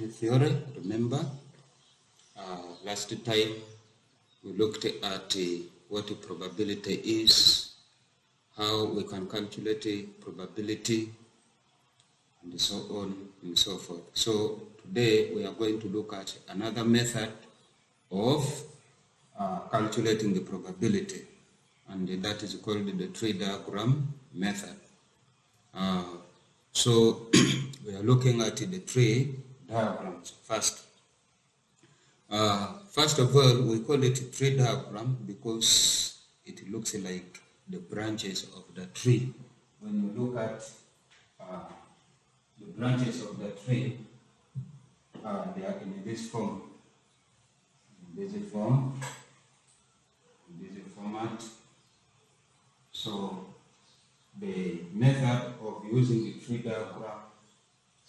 probability theory. Remember, last time we looked at what a probability is, how we can calculate a probability, and so on and so forth. So today we are going to look at another method of calculating the probability, and that is called the tree diagram method. So we are looking at the tree diagrams first. First of all, we call it a tree diagram because it looks like the branches of the tree. When you look at the branches of the tree, they are in this form, in this format. So the method of using the tree diagram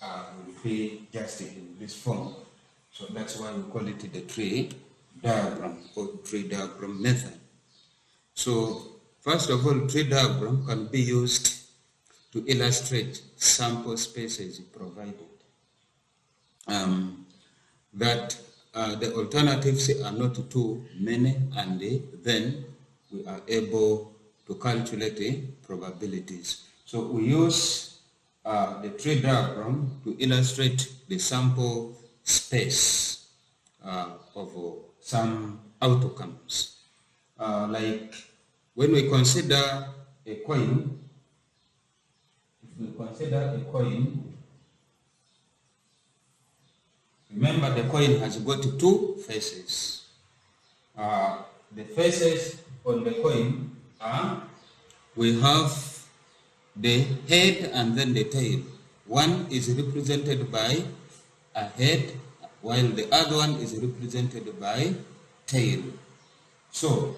will be just in this form. So that's why we call it the tree diagram or tree diagram method. So first of all, tree diagram can be used to illustrate sample spaces provided. That the alternatives are not too many, and then we are able to calculate the probabilities. So we use the tree diagram to illustrate the sample space of some outcomes. Like when we consider a coin, remember the coin has got two faces. The faces on the coin are, we have the head and then the tail. One is represented by a head, while the other one is represented by tail. So,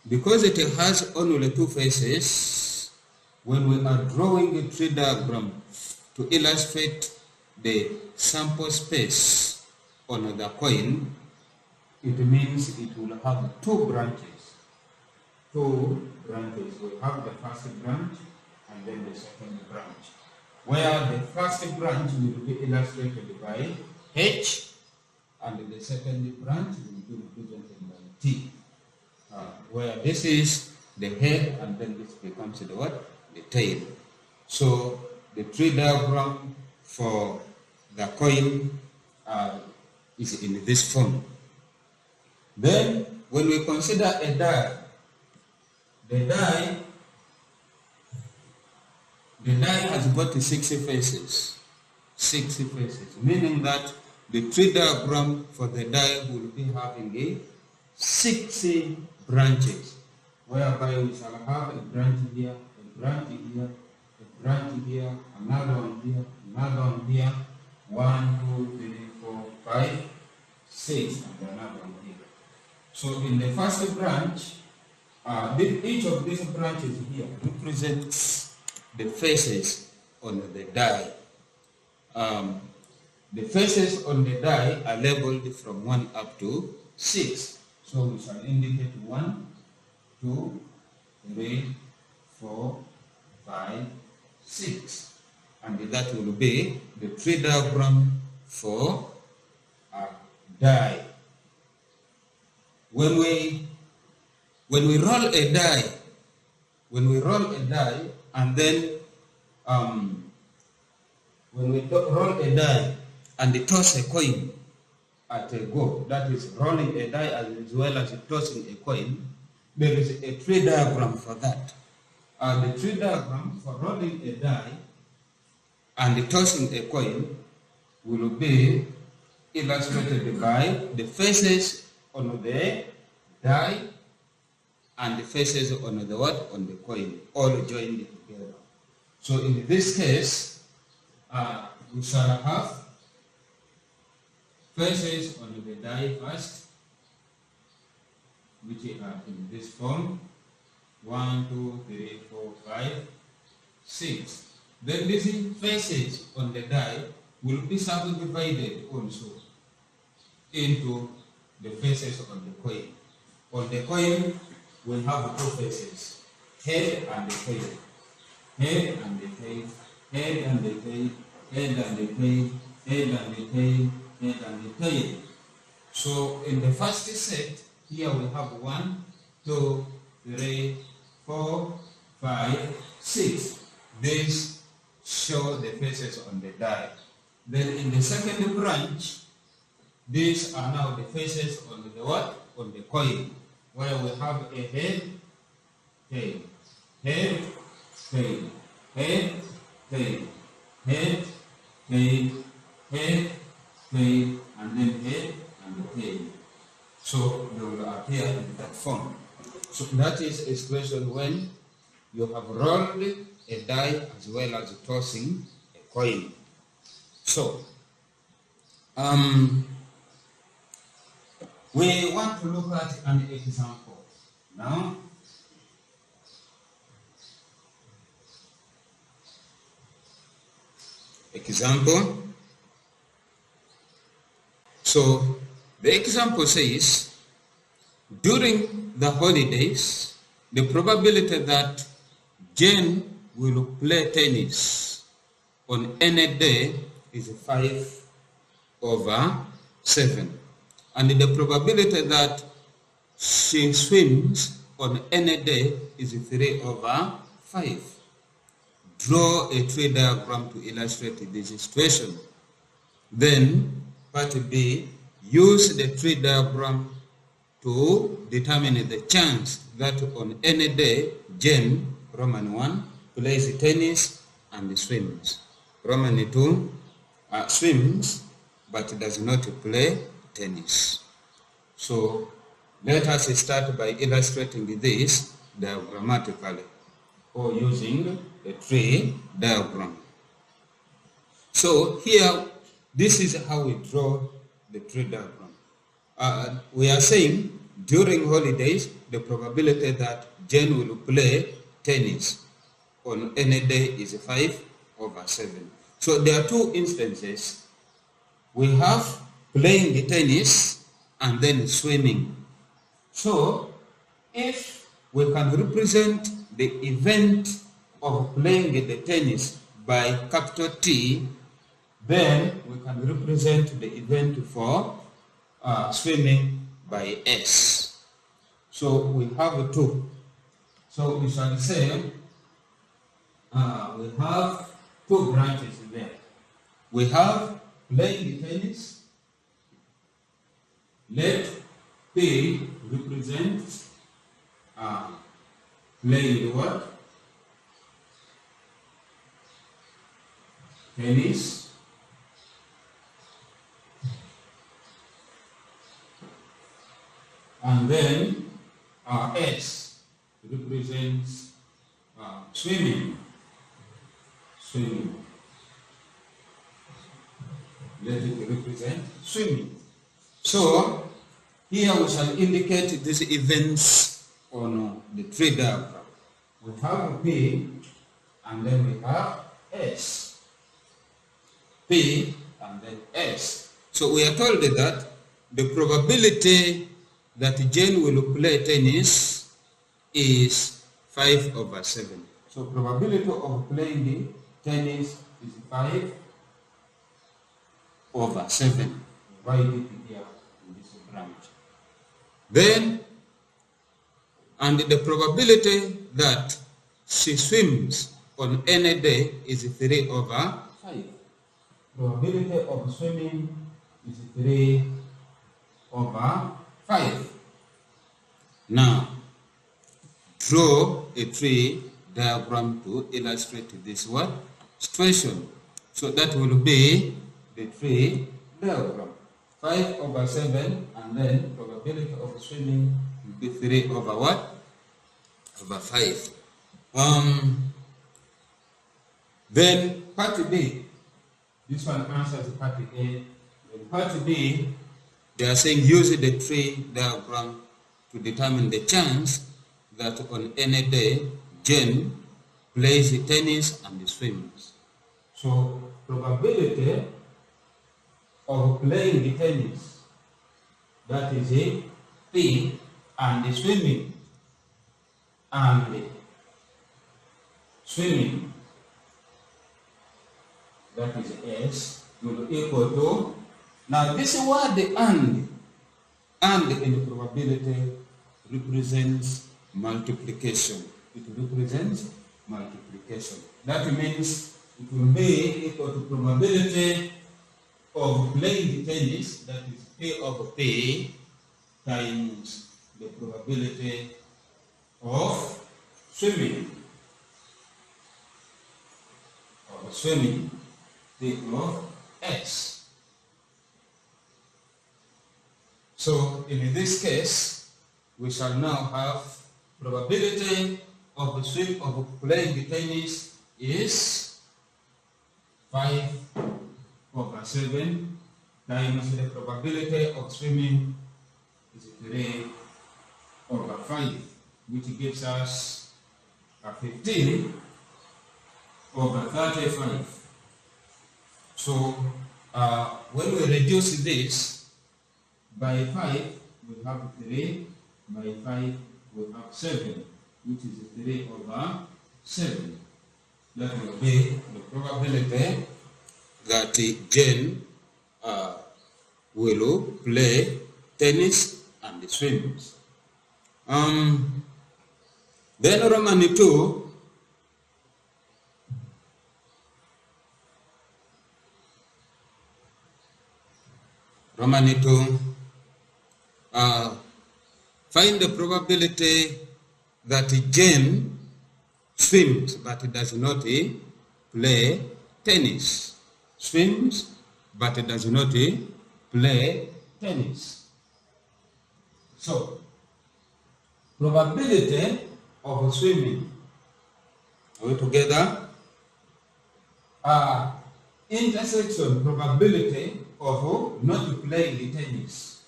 because it has only two faces, when we are drawing a tree diagram to illustrate the sample space on the coin, it means it will have two branches. We have the first branch and then the second branch, where the first branch will be illustrated by H and the second branch will be represented by T, where this is the head and then this becomes the what? The tail. So the tree diagram for the coin is in this form. Then when we consider a die, the die has got 60 faces. 60 faces, meaning that the tree diagram for the die will be having 60 branches, whereby we shall have a branch here, a branch here, a branch here, another one here, another one here, 1, 2, 3, 4, 5, 6, and another one here. So in the first branch, each of these branches here represents the faces on the die. The faces on the die are labeled from 1 up to 6. So we shall indicate 1, 2, 3, 4, 5, 6. And that will be the tree diagram for a die. When we roll a die, and then when we roll a die and toss a coin at a go, that is rolling a die as well as tossing a coin, there is a tree diagram for that. The tree diagram for rolling a die and tossing a coin will be illustrated by the faces on the die and the faces on the what? On the coin, all joined together. So in this case, we shall have faces on the die first, which are in this form, 1, 2, 3, 4, 5, 6. Then these faces on the die will be subdivided also into the faces on the coin. On the coin, we have two faces, head and the tail. Head and the tail, head and the tail, head and the tail, head and the tail, head and the tail. So in the first set, here we have 1, 2, 3, 4, 5, 6. These show the faces on the die. Then in the second branch, these are now the faces on the what? On the coin, where we have a head, tail, head, tail, head, tail, head, tail, head, tail, and then head and tail. So they will appear in that form. So that is a situation when you have rolled a die as well as tossing a coin. So we want to look at an example now. Example. So the example says, during the holidays, the probability that Jane will play tennis on any day is 5/7. And the probability that she swims on any day is 3/5. Draw a tree diagram to illustrate this situation. Then, part B, use the tree diagram to determine the chance that on any day, Jane, Roman 1, plays tennis and swims. Roman 2 swims but does not play tennis. So let us start by illustrating this diagrammatically or using a tree diagram. So here, this is how we draw the tree diagram. We are saying during holidays, the probability that Jane will play tennis on any day is 5/7. So there are two instances. We have playing the tennis and then swimming. So if we can represent the event of playing the tennis by capital T, then we can represent the event for swimming by S. So we have two. So we shall say we have two branches there. We have playing the tennis. Let P represent playing the what? Tennis. And then S represents swimming. Swimming. Let it represent swimming. So here we shall indicate these events on the tree diagram. We have P and then we have S. P and then S. So we are told that the probability that Jane will play tennis is 5/7. So probability of playing the tennis is 5/7. Write it here in this branch. Then, and the probability that she swims on any day is 3/5. Probability of swimming is 3/5. Now, draw a tree diagram to illustrate this what? Situation. So that will be the tree diagram. 5/7, and then probability of swimming will be 3/5. Then part B. This one answers part A. In part B, they are saying use the tree diagram to determine the chance that on any day Jane plays tennis and swims. So probability of playing the tennis, that is a P, and the swimming, that is S, will equal to Now this word and in probability represents multiplication. It represents multiplication. That means it will be equal to probability of playing tennis, that is P of P, times the probability of swimming. P of S. So in this case, we shall now have probability of playing tennis is 5 over 7 times the probability of swimming is 3 over 5, which gives us a 15 over 35. So when we reduce this by 5, we have 3, by 5 we have 7, which is 3 over 7. That will be the probability that Jane will play tennis and swims. Then Roman 2, find the probability that Jane swims but does not play tennis. Swims but does not play tennis. So, probability of swimming, are we together? Intersection probability of not playing tennis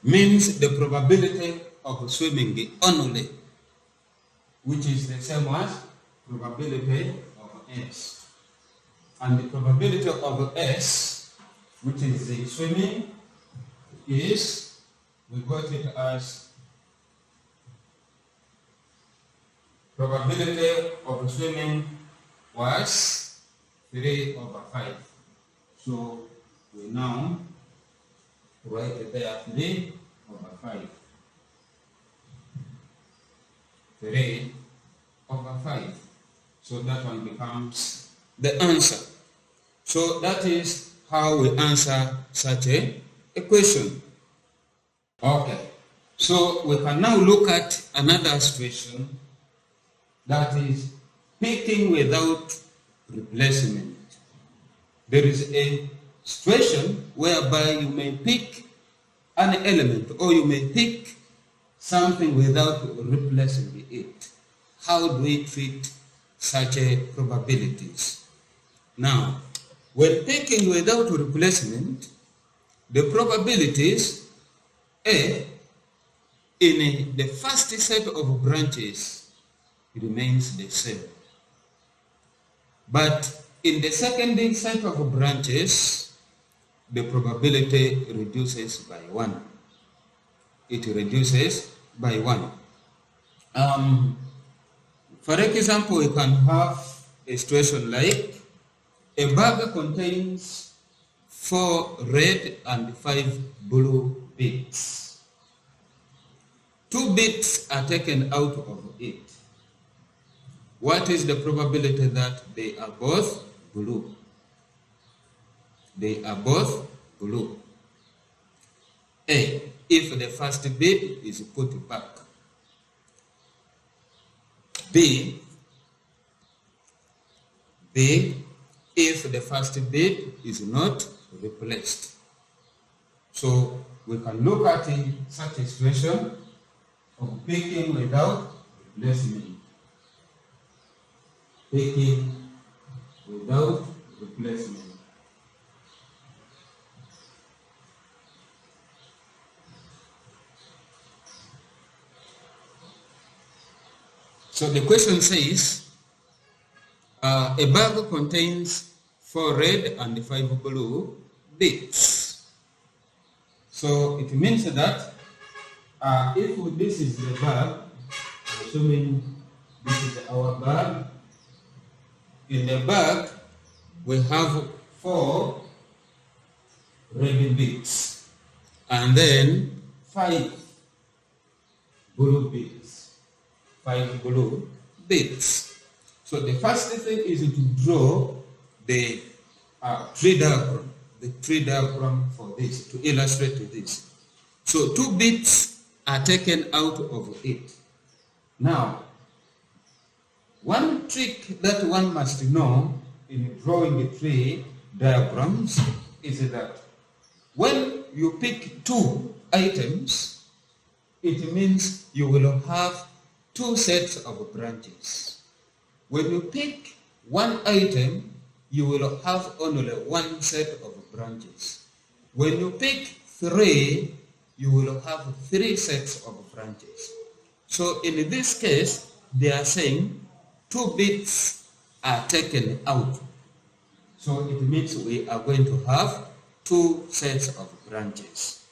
means the probability of swimming only, which is the same as probability of S. And the probability of S, which is the swimming, is, we got it as probability of swimming was 3 over 5. So we now write it there 3 over 5. 3 over 5. So that one becomes the answer. So that is how we answer such a question. Okay. So we can now look at another situation, that is picking without replacement. There is a situation whereby you may pick an element or you may pick something without replacing it. How do we treat such a probabilities? Now, when picking without replacement, the probabilities A in the first set of branches remains the same. But in the second set of branches, the probability reduces by 1. It reduces by 1. For example, we can have a situation like a bag contains 4 red and 5 blue bits. 2 bits are taken out of it. What is the probability that they are both blue? They are both blue. A, if the first bit is put back. B, if the first bit is not replaced. So we can look at such a situation of picking without replacement. Picking without replacement. So the question says, a bag contains 4 red and 5 blue bits. So it means that if this is the bag, assuming this is our bag, in the bag we have 4 red beads, and then 5 blue beads. 5 blue beads. So the first thing is to draw the tree diagram. The tree diagram for this, to illustrate this. So 2 beads are taken out of it. Now, one trick that one must know in drawing the tree diagrams is that when you pick 2 items, it means you will have 2 sets of branches. When you pick 1 item, you will have only 1 set of branches. When you pick 3, you will have 3 sets of branches. So in this case, they are saying 2 bits are taken out. So it means we are going to have 2 sets of branches.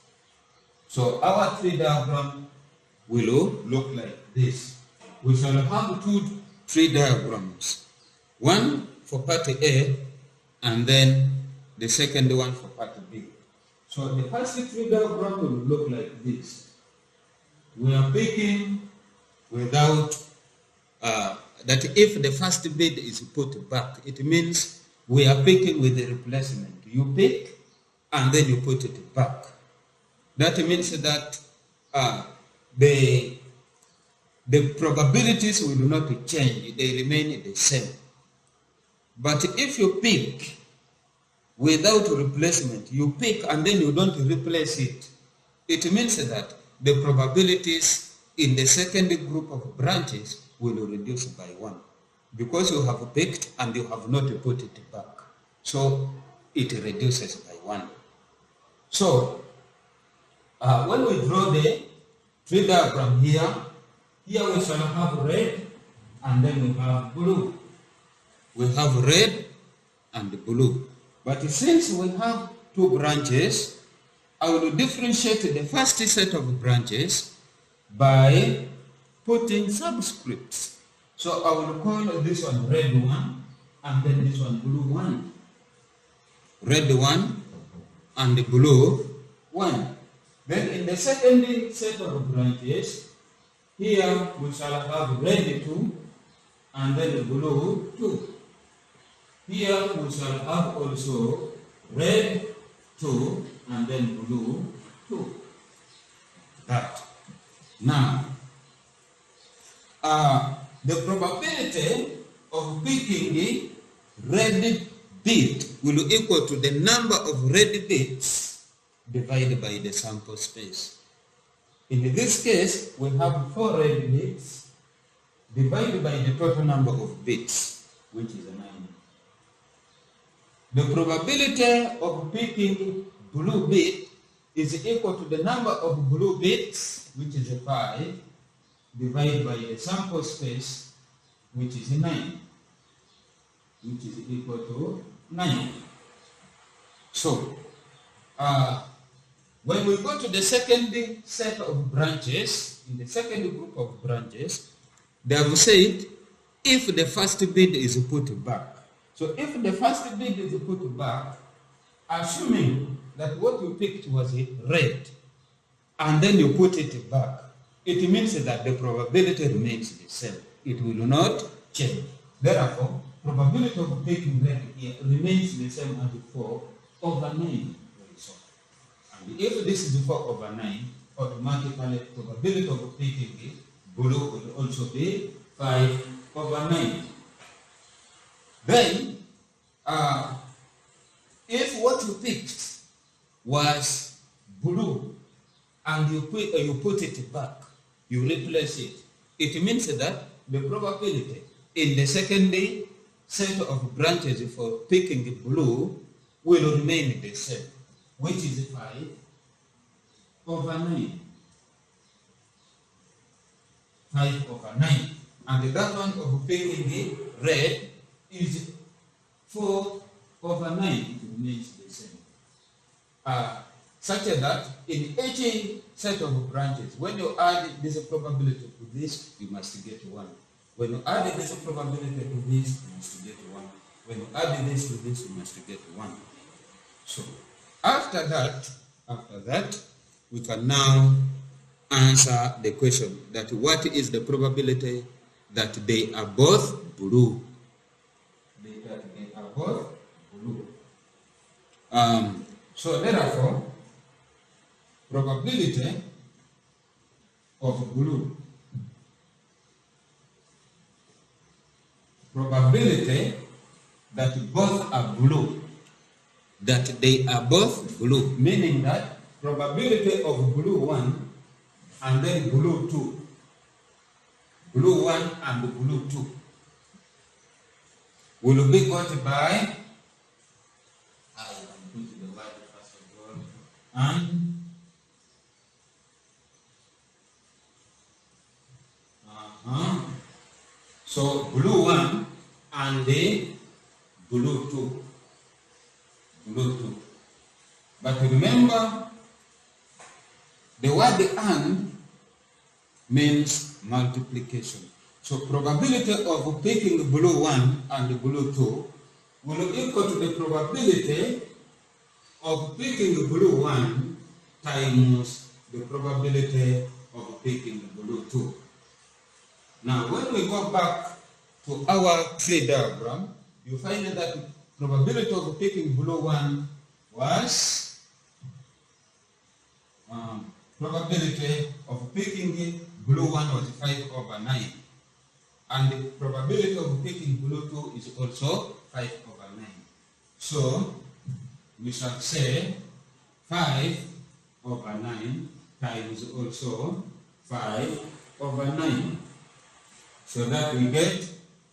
So our tree diagram will look like this. We shall have 2 tree diagrams. One for part A, and then the second one for part B. So the first tree diagram will look like this. We are picking without, that if the first bid is put back, it means we are picking with the replacement. You pick and then you put it back. That means that the probabilities will not change, they remain the same. But if you pick without replacement, you pick and then you don't replace it, it means that the probabilities in the second group of branches will reduce by 1, because you have picked and you have not put it back. So it reduces by 1. So when we draw the tree diagram here we shall have red and then we have blue. We have red and blue. But since we have 2 branches, I will differentiate the first set of branches by putting subscripts. So I will call this one red 1 and then this one blue 1. Red 1 and blue 1. Then in the second set of branches, here we shall have red 2 and then blue 2. Here we shall have also red 2 and then blue 2. That. Now, the probability of picking the red bit will equal to the number of red bits divided by the sample space. In this case, we have 4 red bits divided by the total number of bits, which is 9. The probability of picking blue bit is equal to the number of blue bits, which is 5, divided by the sample space, which is 9, which is equal to 9. So, when we go to the second set of branches, in the second group of branches, they have said if the first bid is put back. So if the first bid is put back, assuming that what you picked was red, and then you put it back, it means that the probability remains the same. It will not change. Therefore, probability of picking red here remains the same as 4 over 9. And if this is 4 over 9, automatically probability of picking blue will also be 5 over 9. Then, if what you picked was blue and you put it back, you replace it, it means that the probability in the second set of branches for picking blue will remain the same, which is 5 over 9. 5 over 9. And that one of picking red is 4 over 9. It remains the same. Such that in each set of branches, when you add this probability to this, you must get 1. When you add this probability to this, you must get 1. When you add this to this, you must get 1. So after that, we can now answer the question that what is the probability that they are both blue? That they are both blue. So therefore, probability of blue. Probability that both are blue. That they are both blue. Meaning that probability of blue 1 and then blue 2. Blue 1 and blue 2 will be got by, I will put the word first of all, and so blue 1 and the blue 2. Blue 2. But remember, the word and means multiplication. So probability of picking blue 1 and blue 2 will equal to the probability of picking blue 1 times the probability of picking blue 2. Now, when we go back to our tree diagram, you find that probability of picking blue 1 was probability of picking blue 1 was 5/9. And the probability of picking blue 2 is also 5/9. So, we shall say 5/9 times also 5/9. So that we get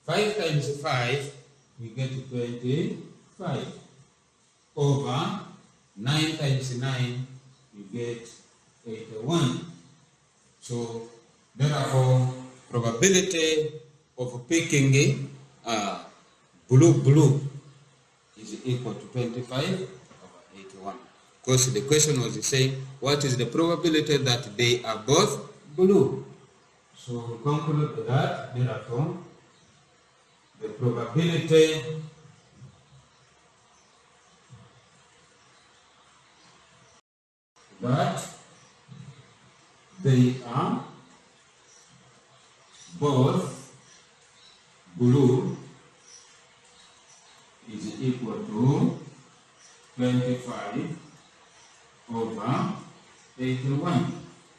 5 times 5, we get 25. Over 9 times 9, we get 81. So, therefore, probability of picking blue is equal to 25/81. Because the question was saying, what is the probability that they are both blue? So we conclude that, therefore, the probability that they are both blue is equal to 25/81.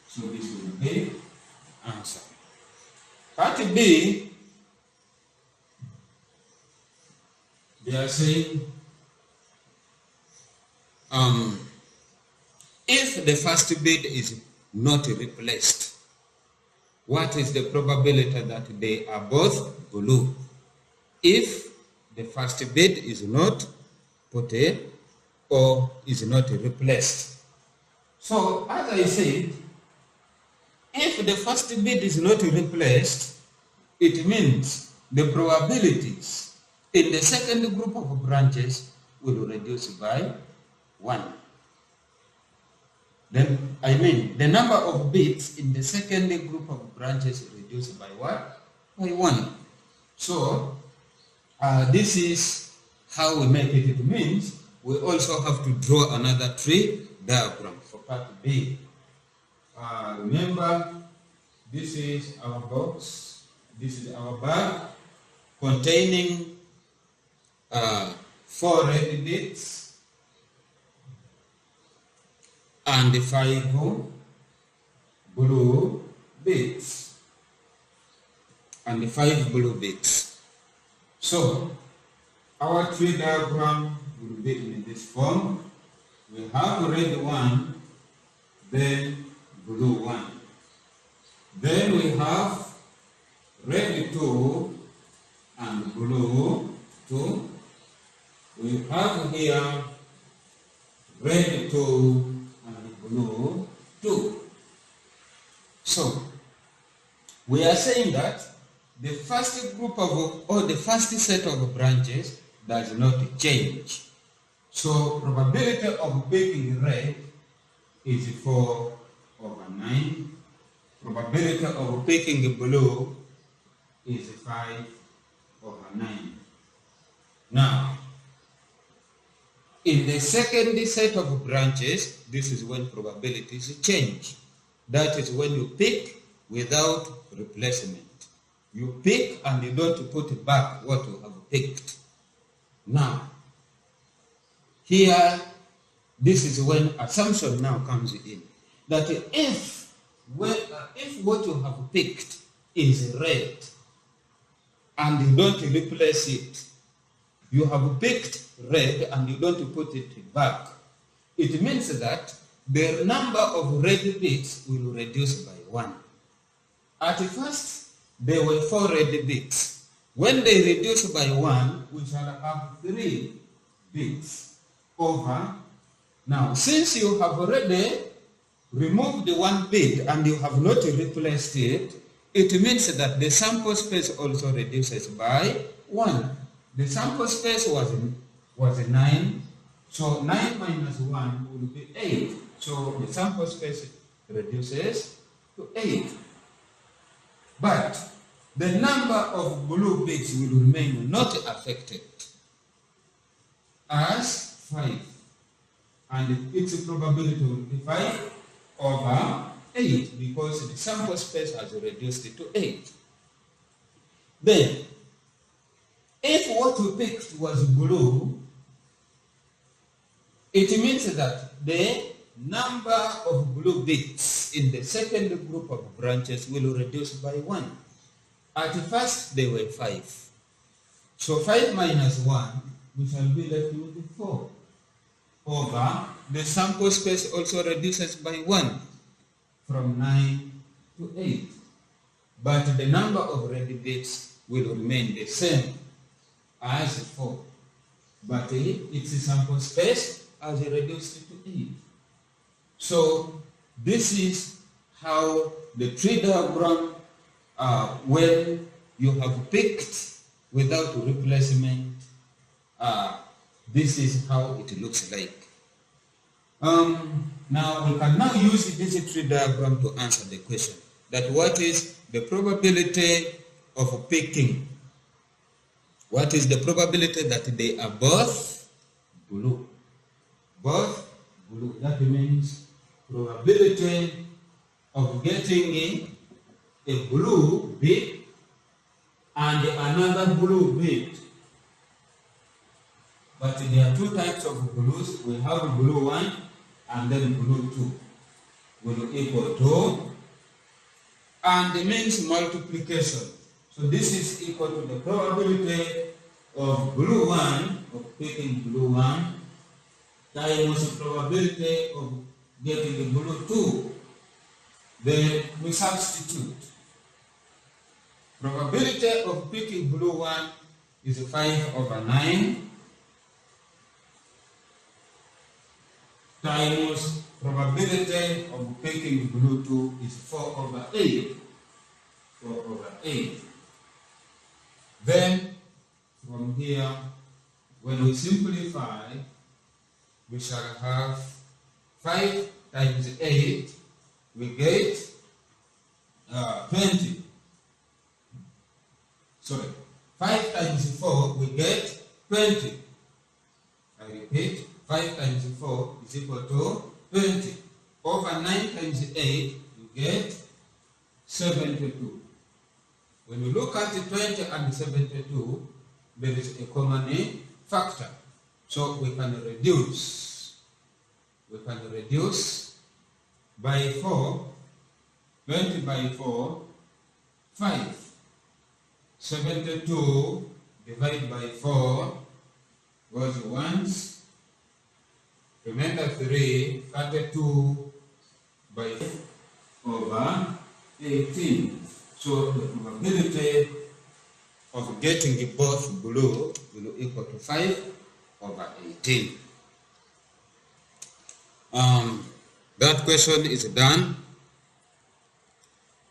So this will be answer. Part B, they are saying if the first bit is not replaced, what is the probability that they are both blue? If the first bit is not put in or is not replaced. So, as I said, if the first bit is not replaced, it means the probabilities in the second group of branches will reduce by 1. Then, the number of bits in the second group of branches reduced by what? By 1. So, this is how we make it. It means we also have to draw another tree diagram for part B. Remember, this is our box, this is our bag containing 4 red bits and 5 blue bits. And 5 blue bits. So, our tree diagram will be in this form. We have red 1, then blue 1. Then we have red 2 and blue 2. We have here red 2 and blue 2. So, we are saying that the first group of, or the first set of branches does not change. So, probability of picking red is 4/9. Probability of picking blue is 5/9. Now, in the second set of branches, this is when probabilities change. That is when you pick without replacement. You pick and you don't put back what you have picked. Now, here, this is when assumption now comes in. That if what you have picked is red and you don't replace it, you have picked red and you don't put it back, it means that the number of red bits will reduce by 1. At first, there were 4 red bits. When they reduce by 1, we shall have 3 bits over. Now, since you have already removed the 1 bit and you have not replaced it, it means that the sample space also reduces by 1. The sample space was 9, so 9 minus 1 will be 8. So the sample space reduces to 8. But the number of blue bits will remain not affected as 5. And its probability will be 5 over 8 because the sample space has reduced to 8. Then, if what we picked was blue, it means that the number of blue bits in the second group of branches will reduce by 1. At first, they were 5. So 5 minus 1, we shall be left with 4 over the sample space also reduces by 1 from 9 to 8. But the number of red bits will remain the same as 4. But its sample space has reduced to 8. So this is how the tree diagram, when you have picked without replacement, this is how it looks like. Now we can now use this tree diagram to answer the question that what is the probability of picking? What is the probability that they are both blue? Both blue. That means probability of getting a blue bit and another blue bit. But there are 2 types of blues. We have blue 1 and then blue 2 will equal to, and it means multiplication. So this is equal to the probability of blue 1, of picking blue 1, times the probability of getting the blue 2. Then we substitute. Probability of picking blue 1 is 5 over 9 times probability of picking blue 2 is 4 over 8. 4 over 8. Then, from here, when we simplify, we shall have 5 times 8, we get 20. Sorry, 5 times 4, we get 20. I repeat, 5 times 4 is equal to 20. Over 9 times 8, you get 72. When you look at 20 and 72, there is a common factor. So we can reduce. We can reduce by 4, 20 by 4, 5. 72 divided by 4 goes once. Remember 3, 32 by 4 over 18. So the probability of getting both blue will equal to 5 over 18. That question is done.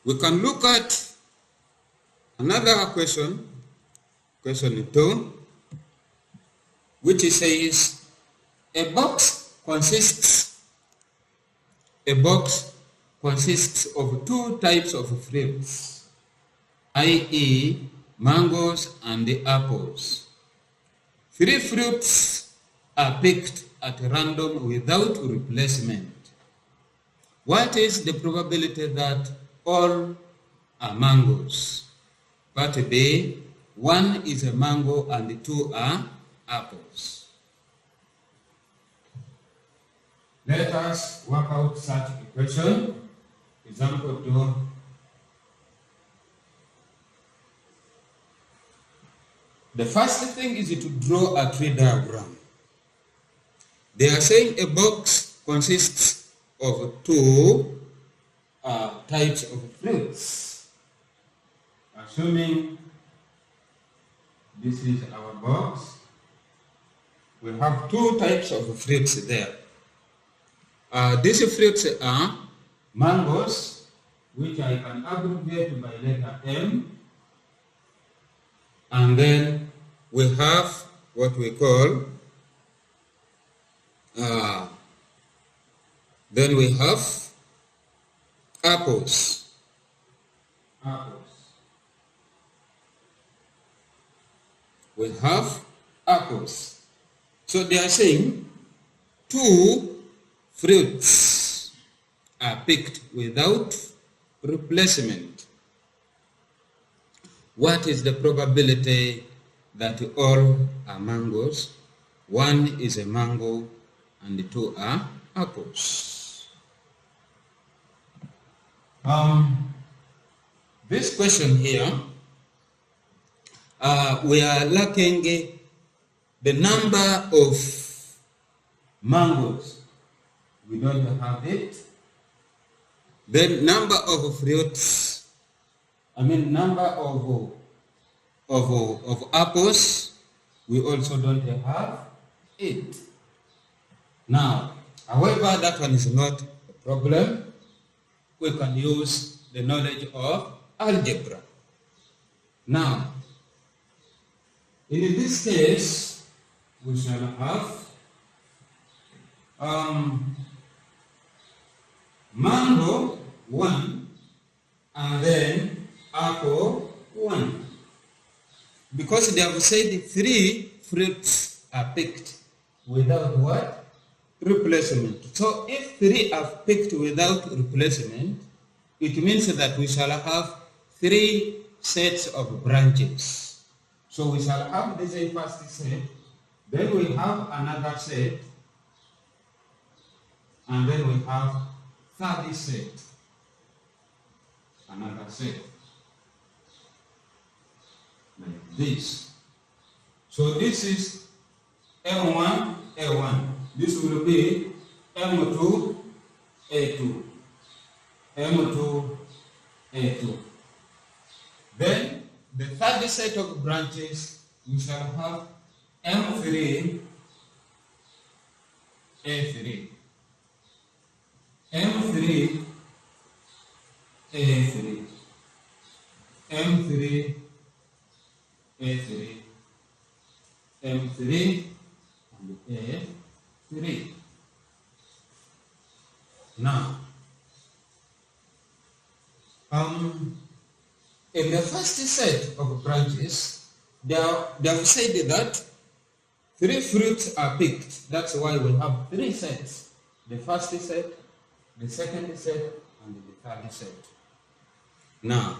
We can look at another question, question 2, which says a box consists of 2 types of fruits, i.e. mangoes and apples. 3 fruits are picked at random without replacement. What is the probability that all are mangoes? Part B, 1 is a mango and 2 are apples. Let us work out such equation. Example 2. The first thing is to draw a tree diagram. They are saying a box consists of 2 types of fruits. Assuming this is our box, we have 2 types of fruits there. These fruits are mangoes, which I can abbreviate by letter M, and then we have what we call, then we have apples. We have apples. So they are saying 2 fruits are picked without replacement. What is the probability that all are mangoes? 1 is a mango and 2 are apples. This question here, we are lacking the number of mangoes. We don't have it. The number of fruits, number of apples, we also don't have it. Now, however, that one is not a problem. We can use the knowledge of algebra. Now, in this case, we shall have mango 1 and then apple 1. Because they have said 3 fruits are picked without what? Replacement. So if 3 are picked without replacement, it means that we shall have 3 sets of branches. So we shall have this first set, then we have another set, and then we have third set, another set, like this. So this is M1, A1. This will be M2, A2, M2, A2. Then the third set of branches, we shall have M3, A3, M3, A3, M3, A3, M3, and A3. Now, in the first set of branches, they have said that 3 fruits are picked. That's why we have 3 sets. The first set, the second set, and the third set. Now,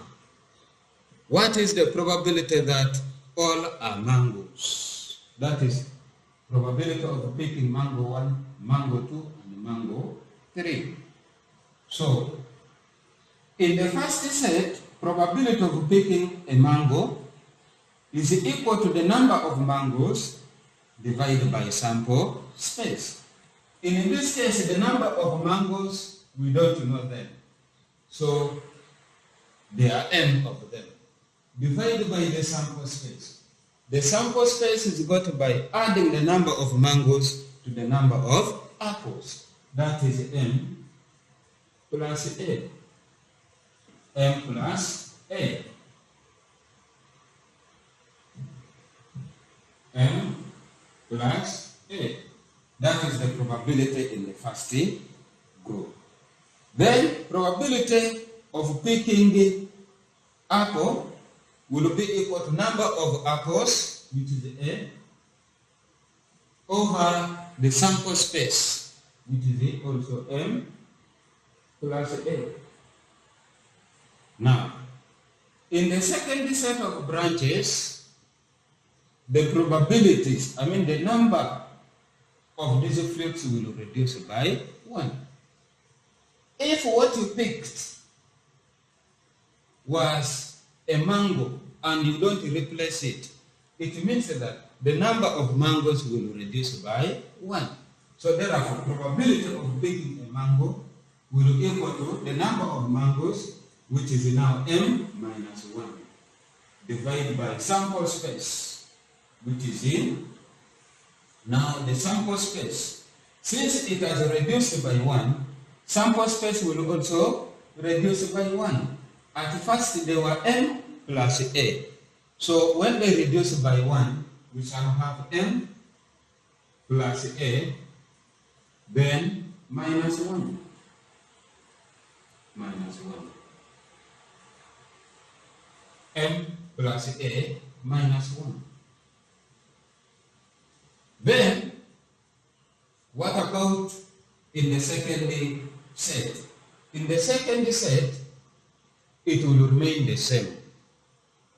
what is the probability that all are mangoes? That is probability of picking mango 1, mango 2, and mango 3. So, in the first set, probability of picking a mango is equal to the number of mangoes divided by sample space. In this case, the number of mangoes, we don't know them. So, there are n of them. Divided by the sample space. The sample space is got by adding the number of mangoes to the number of apples. That is m plus a. M plus A. M plus A. That is the probability in the first group. Then probability of picking apple will be equal to number of apples, which is A, over the sample space, which is also M plus A. Now, in the second set of branches, the probabilities, the number of these fruits will reduce by 1. If what you picked was a mango and you don't replace it, it means that the number of mangoes will reduce by 1. So therefore, probability of picking a mango will equal to the number of mangoes, which is now M minus 1, divided by sample space, which is in now the sample space. Since it has reduced by 1, sample space will also reduce by 1. At first they were M plus A. So when they reduce by 1, we shall have M plus A, then minus 1. Minus 1. M plus A minus 1. Then, what about in the second set? In the second set, it will remain the same.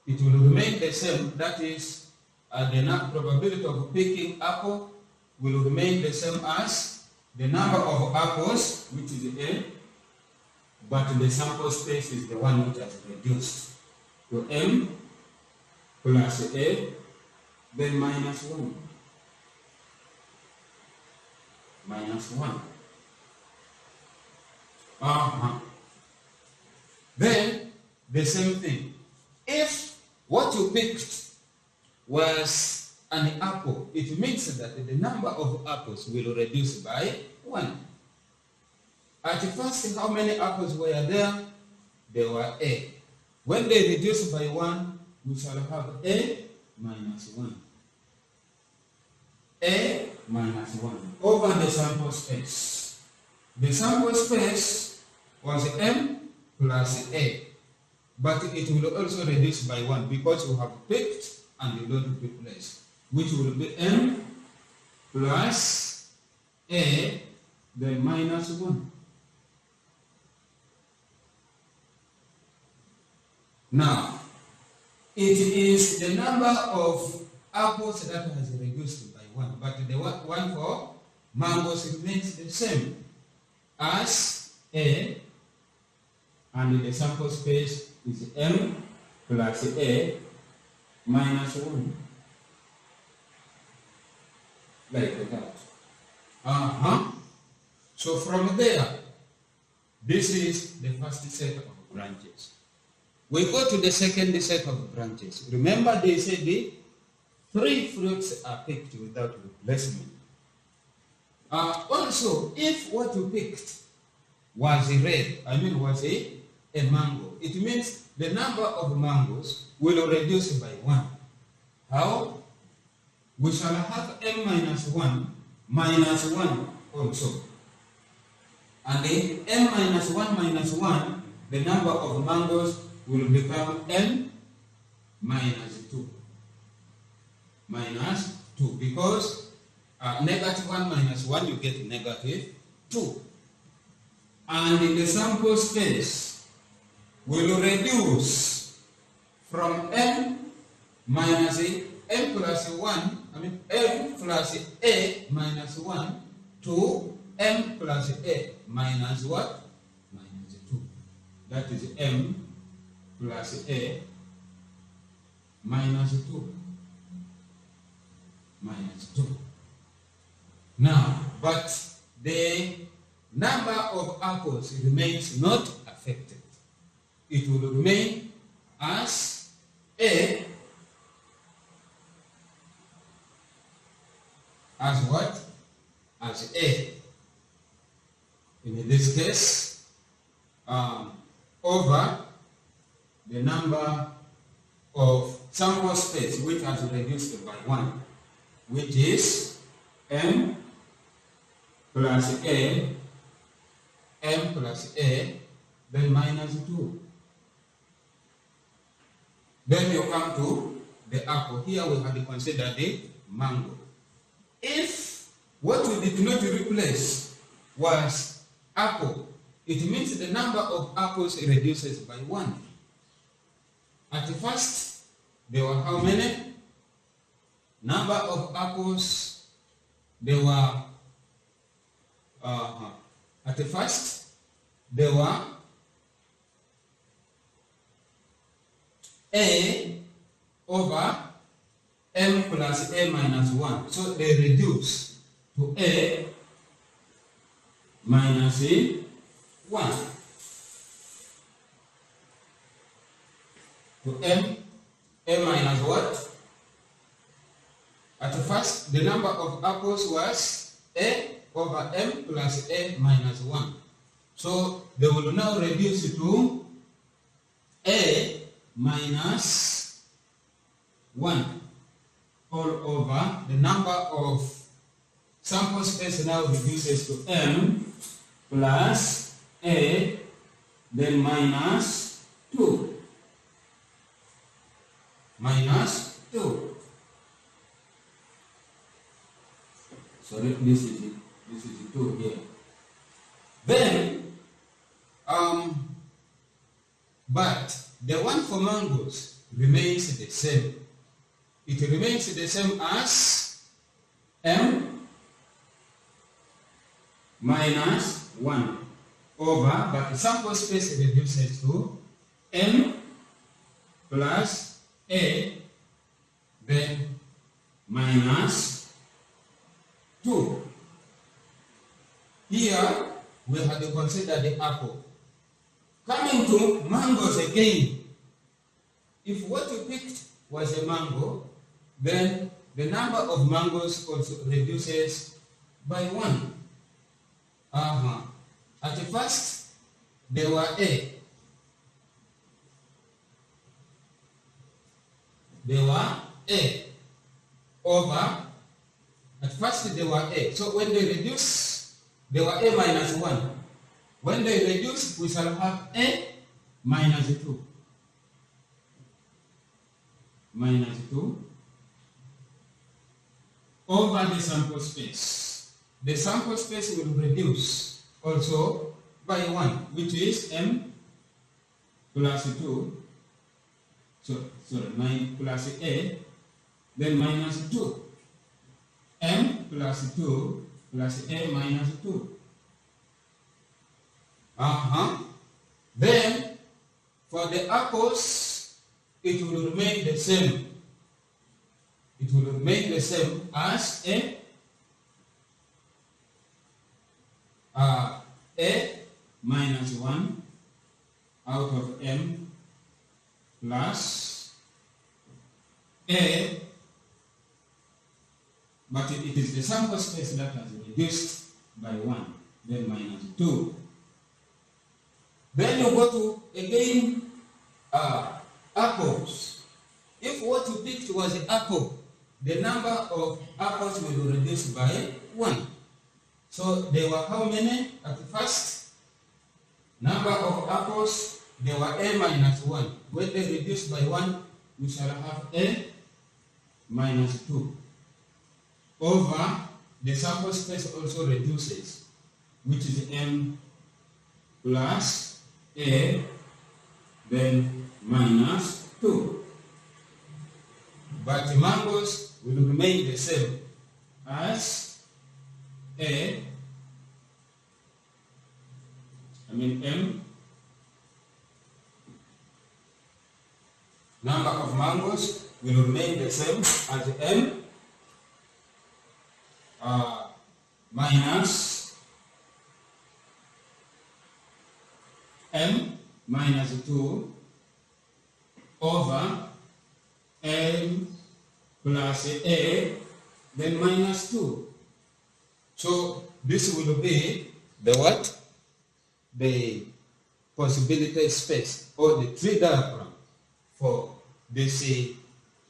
It will remain the same, that is, the probability of picking apple will remain the same as the number of apples, which is A, but the sample space is the one which has reduced to M plus A, then minus 1. Minus 1. Then, the same thing. If what you picked was an apple, it means that the number of apples will reduce by 1. At first, how many apples were there? There were A. When they reduce by 1, we shall have A minus 1. A minus 1 over the sample space. The sample space was M plus A, but it will also reduce by 1 because you have picked and you don't replace, which will be M plus A, then minus 1. Now, it is the number of apples that has reduced by 1, but the one for mangoes remains the same as A, and the sample space is M plus A minus 1. Like that. So from there, this is the first set of branches. We go to the second set of branches. Remember, they said the 3 fruits are picked without replacement. Also, if what you picked was red, was a mango, it means the number of mangoes will reduce by 1. How? We shall have M minus 1 minus 1 also. And then M minus 1, the number of mangoes will become M minus 2. Minus 2, because negative 1 minus 1, you get negative 2. And in the sample space, will reduce from M minus M plus 1, M plus A minus 1 to M plus A minus what? Minus 2. That is M plus A minus 2. Minus 2. Now, but the number of apples remains not affected. It will remain as A, as what? As A. In this case, over the number of sample space, which has reduced by 1, which is M plus A, M plus A, then minus 2. Then you come to the apple. Here we have considered the mango. If what we did not replace was apple. It means the number of apples reduces by 1. At first, there were how many? Number of apples, there were, at first, there were A over M plus A minus 1. So they reduce to A minus 1. To M, A minus what? At first, the number of apples was A over M plus A minus 1. So they will now reduce to A minus 1 all over. The number of sample space now reduces to M plus A, then minus 2. Minus 2. Sorry, this is 2 here. Then, but the one for mangoes remains the same. It remains the same as M minus 1 over, but the sample space reduces to M plus A, then minus 2. Here we have to consider the apple. Coming to mangoes again, if what you picked was a mango, then the number of mangoes also reduces by 1. At first, they were A. They were A over, at first they were A. So when they reduce, they were A minus 1. When they reduce, we shall have A minus 2. Minus 2 over the sample space. The sample space will reduce also by 1, which is M plus 2. So, sorry, plus A, then minus 2. M plus 2 plus A minus 2. Then, for the apples, it will remain the same. It will remain the same as A minus 1 out of M plus A, but it is the sample space that has reduced by 1, then minus 2. Then you go to, again, apples. If what you picked was an apple, the number of apples will be reduced by 1. So there were how many at first? Number of apples, there were A minus 1. When they reduce by 1, we shall have A minus 2. Over, the sample space also reduces, which is M plus A, then minus 2. But the mangoes will remain the same as A, M, number of mangoes will remain the same as M, minus M minus 2 over M plus A, then minus 2. So this will be the what? The possibility space or the tree diagram for this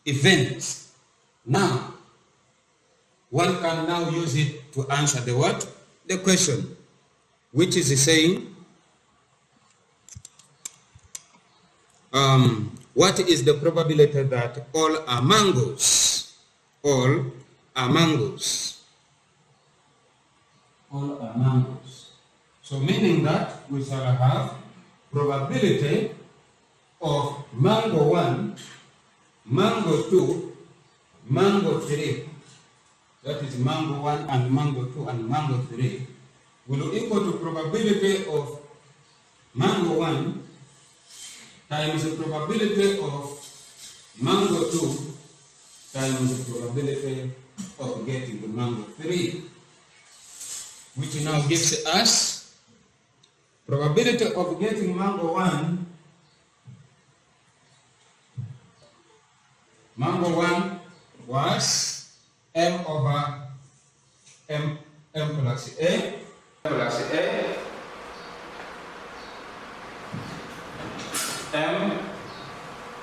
event. Now, one can now use it to answer the what? The question, which is saying, what is the probability that all are mangoes? All are mangoes. all are mangoes. So meaning that we shall have probability of mango 1, mango 2, mango 3, that is mango 1 and mango 2 and mango 3, will equal to probability of mango 1 times the probability of mango 2 times the probability of getting the mango 3, which now gives us probability of getting mango 1. Mango 1 was m over m plus a plus a m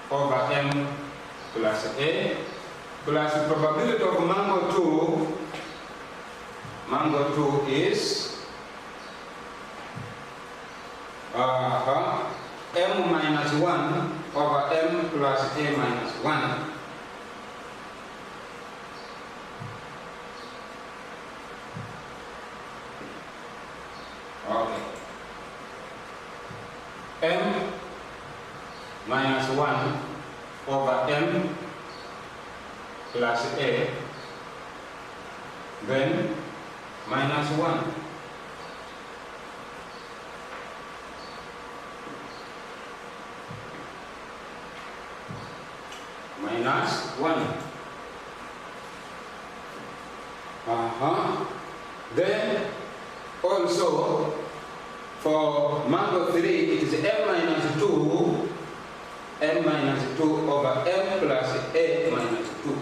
over m plus a plus the probability of mango 2. Mango 2 is m minus 1 over m plus a minus 1. Okay. M minus 1 over m plus a, then minus 1. Minus 1. Then also for mango 3 it is m minus 2, m minus 2 over m plus a minus 2.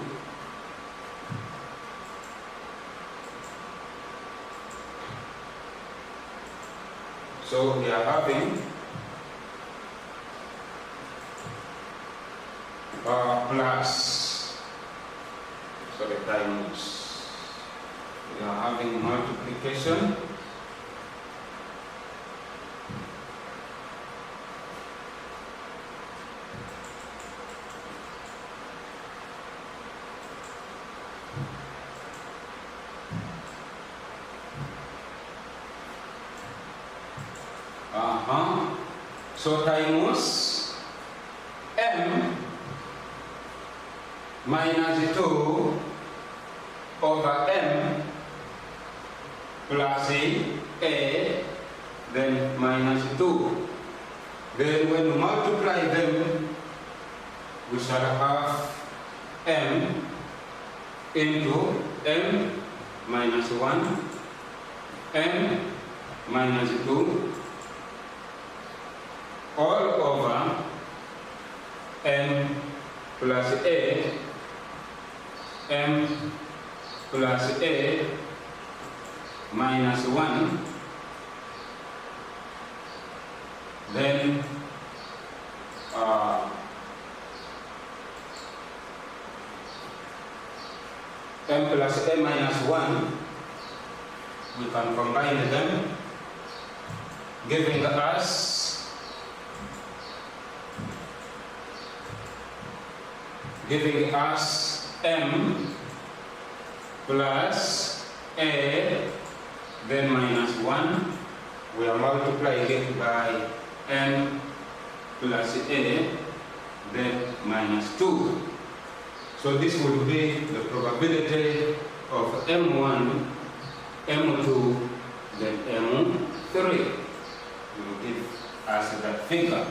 So we are having plus, sorry, times. We are having multiplication so times m minus 2 over m plus a, then minus 2. Then when we multiply them, we shall have m into m minus 1, m minus 2, all over m plus a, m plus a minus 1, then m plus a minus 1, we can combine them, giving us m plus a, then minus 1. We are multiplying it by m plus a, then minus 2. So this would be the probability of m1, m2, then m3. It will give us that figure.